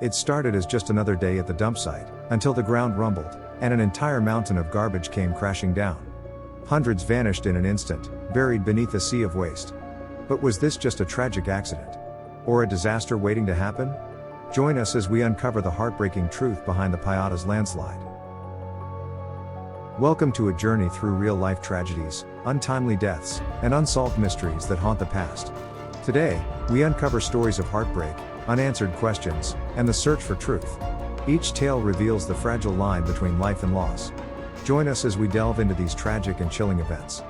It started as just another day at the dump site, until the ground rumbled, and an entire mountain of garbage came crashing down. Hundreds vanished in an instant, buried beneath a sea of waste. But was this just a tragic accident? Or a disaster waiting to happen? Join us as we uncover the heartbreaking truth behind the Payatas landslide. Welcome to a journey through real-life tragedies, untimely deaths, and unsolved mysteries that haunt the past. Today, we uncover stories of heartbreak, unanswered questions, and the search for truth. Each tale reveals the fragile line between life and loss. Join us as we delve into these tragic and chilling events.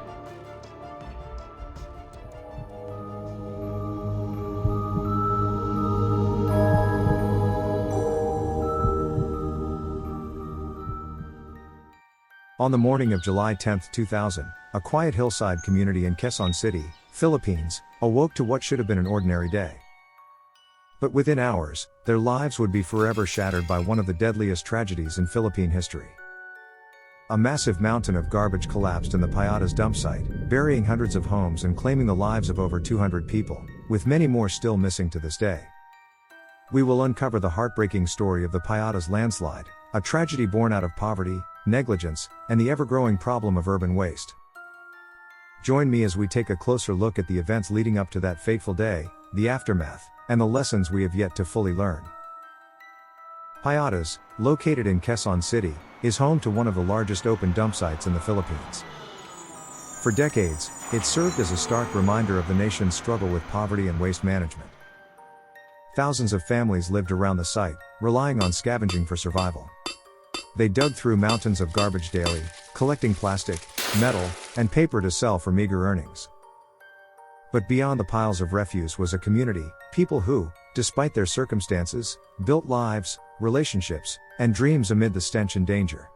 On the morning of July 10, 2000, a quiet hillside community in Quezon City, Philippines, awoke to what should have been an ordinary day. But within hours, their lives would be forever shattered by one of the deadliest tragedies in Philippine history. A massive mountain of garbage collapsed in the Payatas dump site, burying hundreds of homes and claiming the lives of over 200 people, with many more still missing to this day. We will uncover the heartbreaking story of the Payatas landslide, a tragedy born out of poverty, negligence, and the ever-growing problem of urban waste. Join me as we take a closer look at the events leading up to that fateful day, the aftermath, and the lessons we have yet to fully learn. Payatas, located in Quezon City, is home to one of the largest open dump sites in the Philippines. For decades, it served as a stark reminder of the nation's struggle with poverty and waste management. Thousands of families lived around the site, relying on scavenging for survival. They dug through mountains of garbage daily, collecting plastic, metal, and paper to sell for meager earnings. But beyond the piles of refuse was a community, people who, despite their circumstances, built lives, relationships, and dreams amid the stench and danger.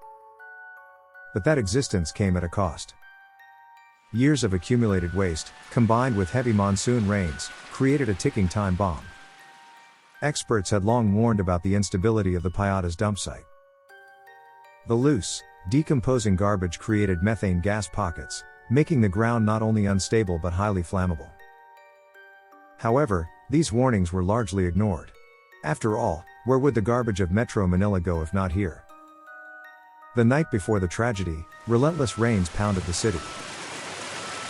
But that existence came at a cost. Years of accumulated waste, combined with heavy monsoon rains, created a ticking time bomb. Experts had long warned about the instability of the Payatas dump site. The loose, decomposing garbage created methane gas pockets, making the ground not only unstable but highly flammable. However, these warnings were largely ignored. After all, where would the garbage of Metro Manila go if not here? The night before the tragedy, relentless rains pounded the city.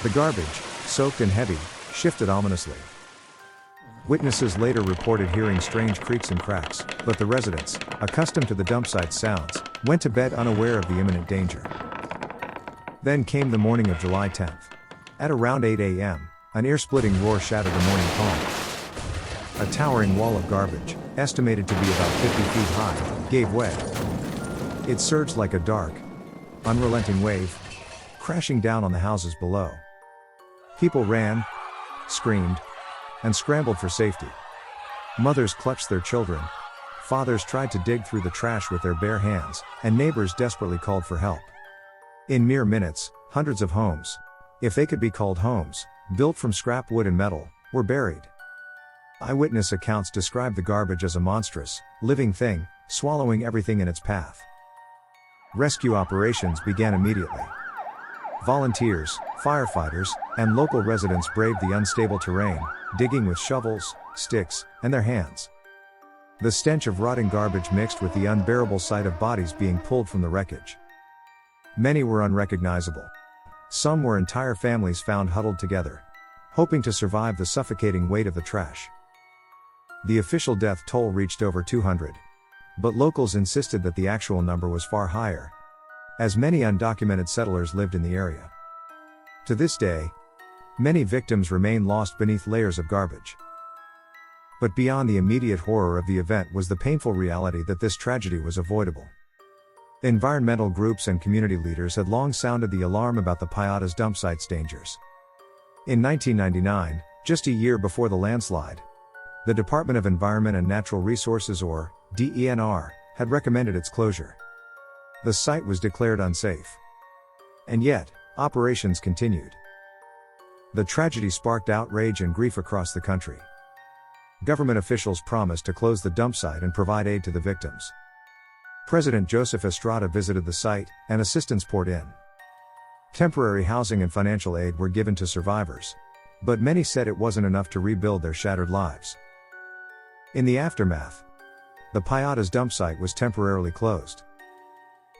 The garbage, soaked and heavy, shifted ominously. Witnesses later reported hearing strange creaks and cracks, but the residents, accustomed to the dump site's sounds, went to bed unaware of the imminent danger. Then came the morning of July 10th. At around 8 a.m., an ear-splitting roar shattered the morning calm. A towering wall of garbage, estimated to be about 50 feet high, gave way. It surged like a dark, unrelenting wave, crashing down on the houses below. People ran, screamed, and scrambled for safety. Mothers clutched their children, fathers tried to dig through the trash with their bare hands, and neighbors desperately called for help. In mere minutes, hundreds of homes, if they could be called homes, built from scrap wood and metal, were buried. Eyewitness accounts describe the garbage as a monstrous, living thing, swallowing everything in its path. Rescue operations began immediately. Volunteers, firefighters, and local residents braved the unstable terrain, digging with shovels, sticks, and their hands. The stench of rotting garbage mixed with the unbearable sight of bodies being pulled from the wreckage. Many were unrecognizable. Some were entire families found huddled together, hoping to survive the suffocating weight of the trash. The official death toll reached over 200. But locals insisted that the actual number was far higher, as many undocumented settlers lived in the area. To this day, many victims remain lost beneath layers of garbage. But beyond the immediate horror of the event was the painful reality that this tragedy was avoidable. Environmental groups and community leaders had long sounded the alarm about the Payatas dump site's dangers. In 1999, just a year before the landslide, the Department of Environment and Natural Resources, or DENR, had recommended its closure. The site was declared unsafe. And yet, operations continued. The tragedy sparked outrage and grief across the country. Government officials promised to close the dump site and provide aid to the victims. President Joseph Estrada visited the site, and assistance poured in. Temporary housing and financial aid were given to survivors. But many said it wasn't enough to rebuild their shattered lives. In the aftermath, the Payatas dump site was temporarily closed.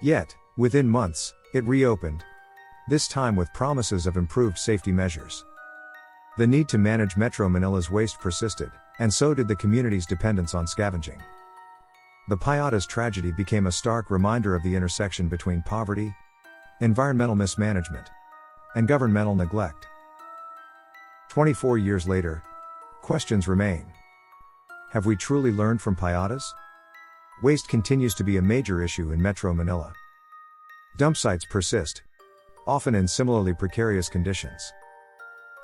Yet, within months, it reopened, this time with promises of improved safety measures. The need to manage Metro Manila's waste persisted, and so did the community's dependence on scavenging. The Payatas tragedy became a stark reminder of the intersection between poverty, environmental mismanagement, and governmental neglect. 24 years later, questions remain. Have we truly learned from Payatas? Waste continues to be a major issue in Metro Manila. Dump sites persist, often in similarly precarious conditions.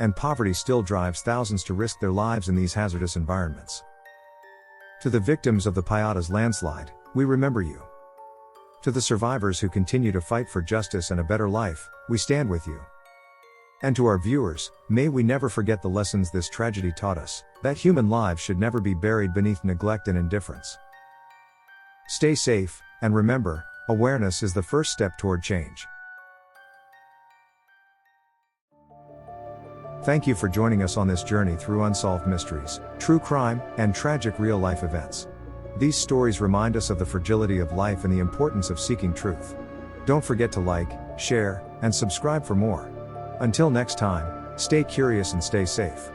And poverty still drives thousands to risk their lives in these hazardous environments. To the victims of the Payatas landslide, we remember you. To the survivors who continue to fight for justice and a better life, we stand with you. And to our viewers, may we never forget the lessons this tragedy taught us, that human lives should never be buried beneath neglect and indifference. Stay safe, and remember, awareness is the first step toward change. Thank you for joining us on this journey through unsolved mysteries, true crime, and tragic real-life events. These stories remind us of the fragility of life and the importance of seeking truth. Don't forget to like, share, and subscribe for more. Until next time, stay curious and stay safe.